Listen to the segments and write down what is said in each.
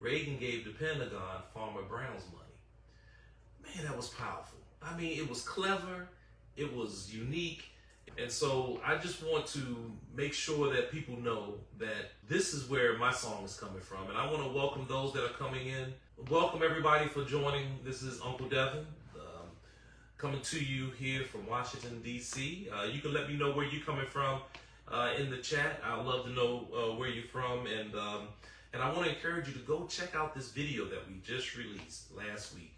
Reagan gave the Pentagon Farmer Brown's money. Man, that was powerful. I mean, it was clever, it was unique, and so I just want to make sure that people know that this is where my song is coming from, and I want to welcome those that are coming in. Welcome everybody for joining. This is Uncle Devin, coming to you here from Washington, D.C. You can let me know where you're coming from in the chat. I'd love to know where you're from, and I want to encourage you to go check out this video that we just released last week.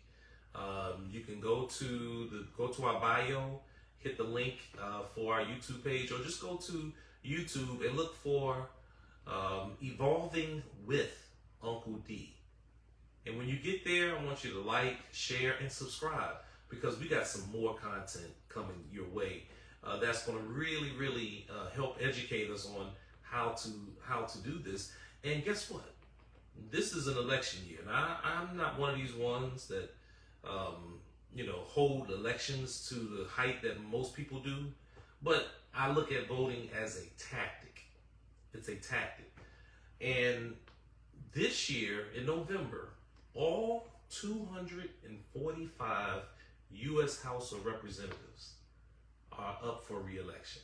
You can go to our bio, hit the link for our YouTube page, or just go to YouTube and look for Evolving with Uncle D. And when you get there, I want you to like, share, and subscribe, because we got some more content coming your way that's going to really help educate us on how to do this. And guess what? This is an election year. Now, I'm not one of these ones that hold elections to the height that most people do, but I look at voting as a tactic. It's a tactic. And this year in November, all 245 U.S. House of Representatives are up for re-election.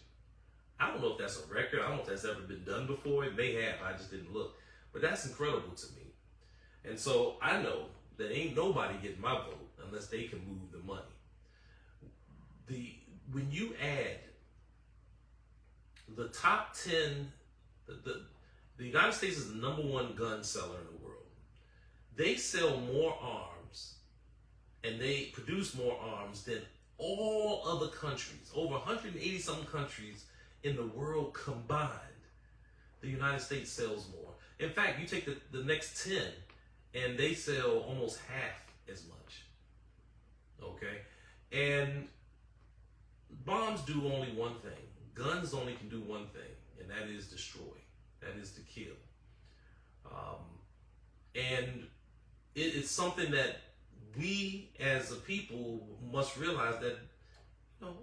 I don't know if that's a record. I don't know if that's ever been done before. It may have. I just didn't look. But that's incredible to me. And so I know that ain't nobody getting my vote unless they can move the money. When you add the top 10, the United States is the #1 gun seller in the world. They sell more arms and they produce more arms than all other countries. Over 180 some countries in the world combined, the United States sells more. In fact, you take the next 10 and they sell almost half as much. Okay? And bombs do only one thing. Guns only can do one thing, and that is destroy. That is to kill. And it's something that we as a people must realize that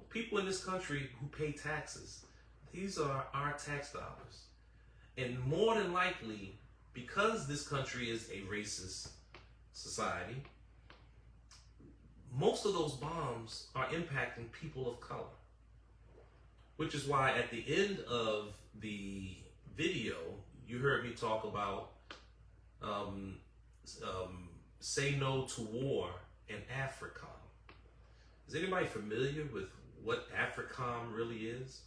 people in this country who pay taxes, these are our tax dollars. And more than likely, because this country is a racist society, most of those bombs are impacting people of color. Which is why at the end of the video, you heard me talk about say no to war and AFRICOM. Is anybody familiar with what AFRICOM really is?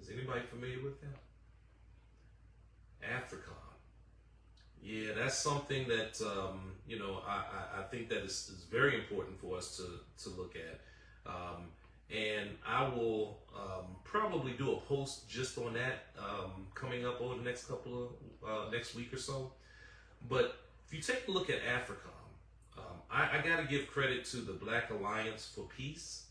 Is anybody familiar with that? AFRICOM. Yeah, that's something that I think that is very important for us to look at. And I will probably do a post just on that coming up over the next next week or so. But if you take a look at AFRICOM, I got to give credit to the Black Alliance for Peace.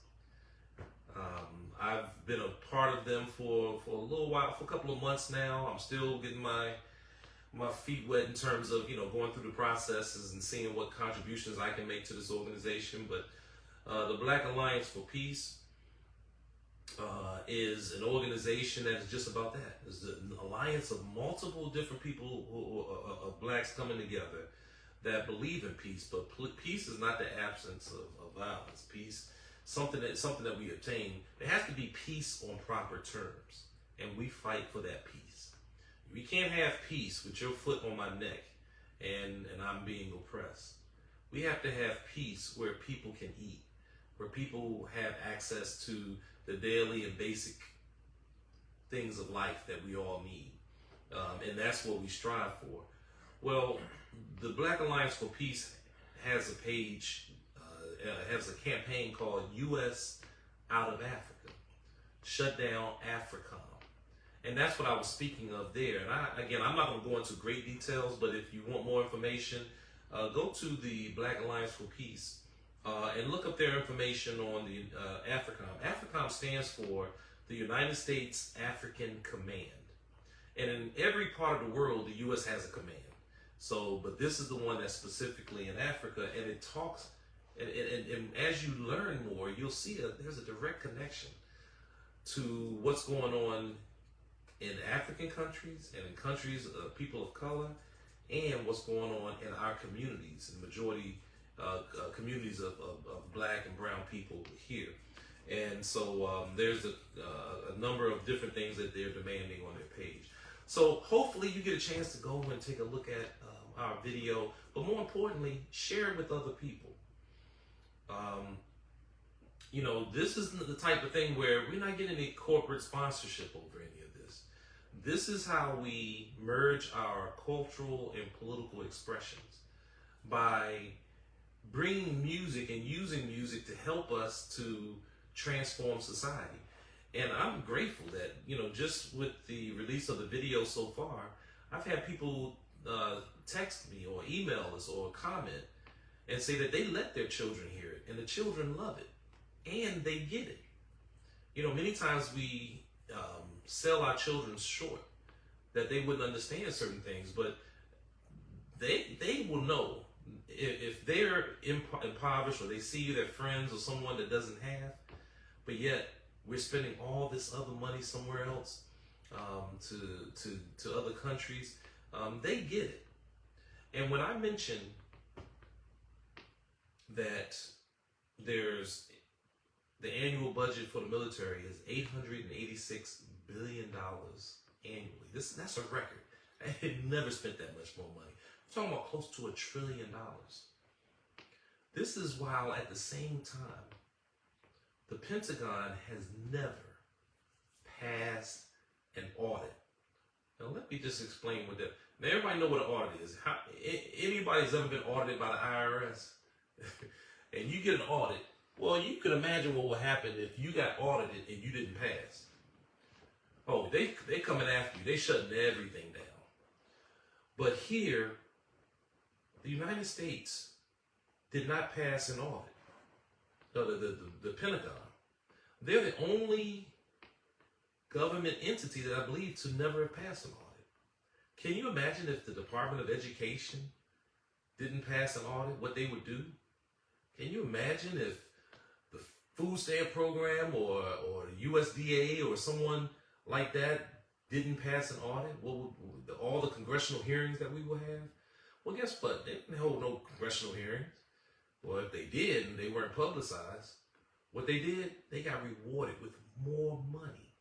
I've been a part of them for a little while, for a couple of months now. I'm still getting my feet wet in terms of going through the processes and seeing what contributions I can make to this organization. But the Black Alliance for Peace is an organization that is just about that. It's an alliance of multiple different people of blacks coming together that believe in peace. But peace is not the absence of violence. Peace, something that we obtain. There has to be peace on proper terms, and we fight for that peace. We can't have peace with your foot on my neck and I'm being oppressed. We have to have peace where people can eat, where people have access to the daily and basic things of life that we all need. And that's what we strive for. Well, the Black Alliance for Peace has a page, has a campaign called U.S. Out of Africa. Shut down AFRICOM. And that's what I was speaking of there. And I'm not going to go into great details, but if you want more information, go to the Black Alliance for Peace and look up their information on the AFRICOM. AFRICOM stands for the United States African Command. And in every part of the world, the U.S. has a command. But this is the one that's specifically in Africa, and it talks, and as you learn more, you'll see there's a direct connection to what's going on in African countries and in countries of people of color and what's going on in our communities, the majority communities of black and brown people here. And so there's a number of different things that they're demanding on their page. So hopefully you get a chance to go and take a look at our video, but more importantly, share it with other people. You know, this is the type of thing where we're not getting any corporate sponsorship over any of this. This is how we merge our cultural and political expressions, by bringing music and using music to help us to transform society. And I'm grateful that, you know, just with the release of the video so far, I've had people text me or email us or comment and say that they let their children hear it, and the children love it, and they get it. You know, many times we sell our children short, that they wouldn't understand certain things, but they will know if they're impoverished, or they see their friends or someone that doesn't have, but yet we're spending all this other money somewhere else, to other countries. They get it. And when I mention that there's the annual budget for the military is $886 billion annually. That's a record. I had never spent that much more money. I'm talking about close to $1 trillion. This is while at the same time, the Pentagon has never passed an audit. Now let me just explain what that. Now everybody know what an audit is. Anybody's ever been audited by the IRS, and you get an audit. Well, you can imagine what would happen if you got audited and you didn't pass. Oh, they coming after you. They shutting everything down. But here, the United States did not pass an audit. No, the Pentagon. They're the only government entity that I believe to never have passed an audit. Can you imagine if the Department of Education didn't pass an audit, what they would do? Can you imagine if the food stamp program or the USDA or someone like that didn't pass an audit? What would all the congressional hearings that we will have? Well, guess what? They didn't hold no congressional hearings. Well, if they did and they weren't publicized, what they did, they got rewarded with more money.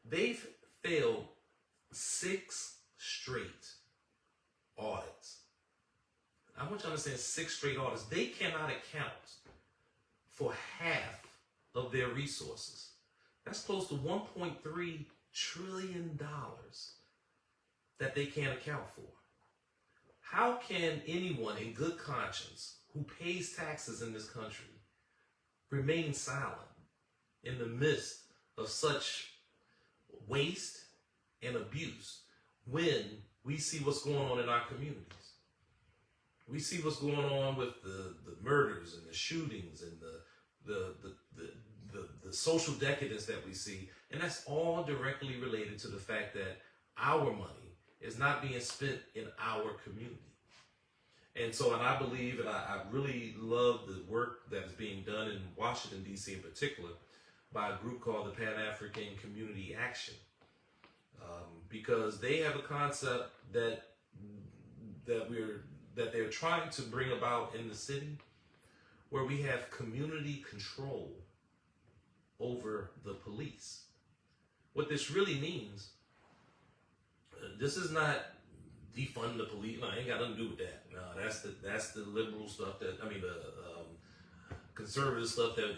They've failed 6 straight audits. I want you to understand, 6 straight audits. They cannot account for half of their resources. That's close to $1.3 trillion that they can't account for. How can anyone in good conscience who pays taxes in this country remain silent in the midst of such waste and abuse when we see what's going on in our communities? We see what's going on with the murders and the shootings and the social decadence that we see, and that's all directly related to the fact that our money is not being spent in our community. And so, and I believe, and I really love the work that is being done in Washington, D.C. in particular, by a group called the Pan-African Community Action, because they have a concept that they're trying to bring about in the city, where we have community control over the police. What this really means, this is not defund the police. No, I ain't got nothing to do with that. No, that's the liberal stuff the conservative stuff that,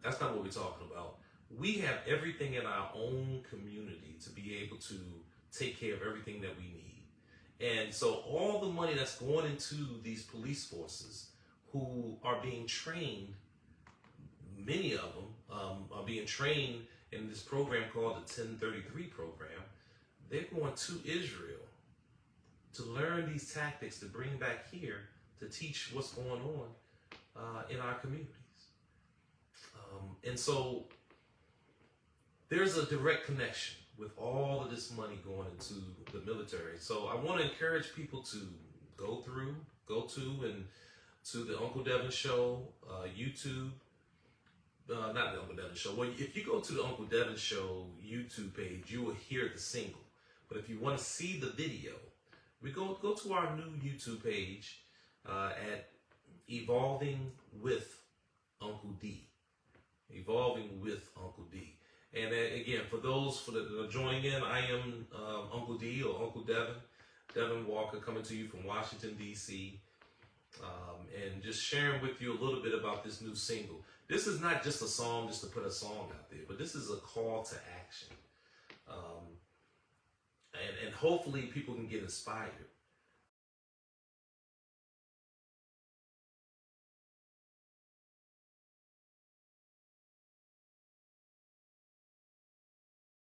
that's not what we're talking about. We have everything in our own community to be able to take care of everything that we need. And so all the money that's going into these police forces who are being trained, many of them are being trained in this program called the 1033 program. They're going to Israel to learn these tactics to bring back here to teach what's going on in our communities. And so there's a direct connection with all of this money going into the military. So I want to encourage people to go to the Uncle Devin Show YouTube. Not the Uncle Devin Show. Well, if you go to the Uncle Devin Show YouTube page, you will hear the single. But if you want to see the video, we go to our new YouTube page at Evolving with Uncle D. Evolving with Uncle D. And again, for those that are joining in, I am Uncle D or Uncle Devin Walker, coming to you from Washington, D.C., and just sharing with you a little bit about this new single. This is not just a song just to put a song out there, but this is a call to action. And hopefully people can get inspired.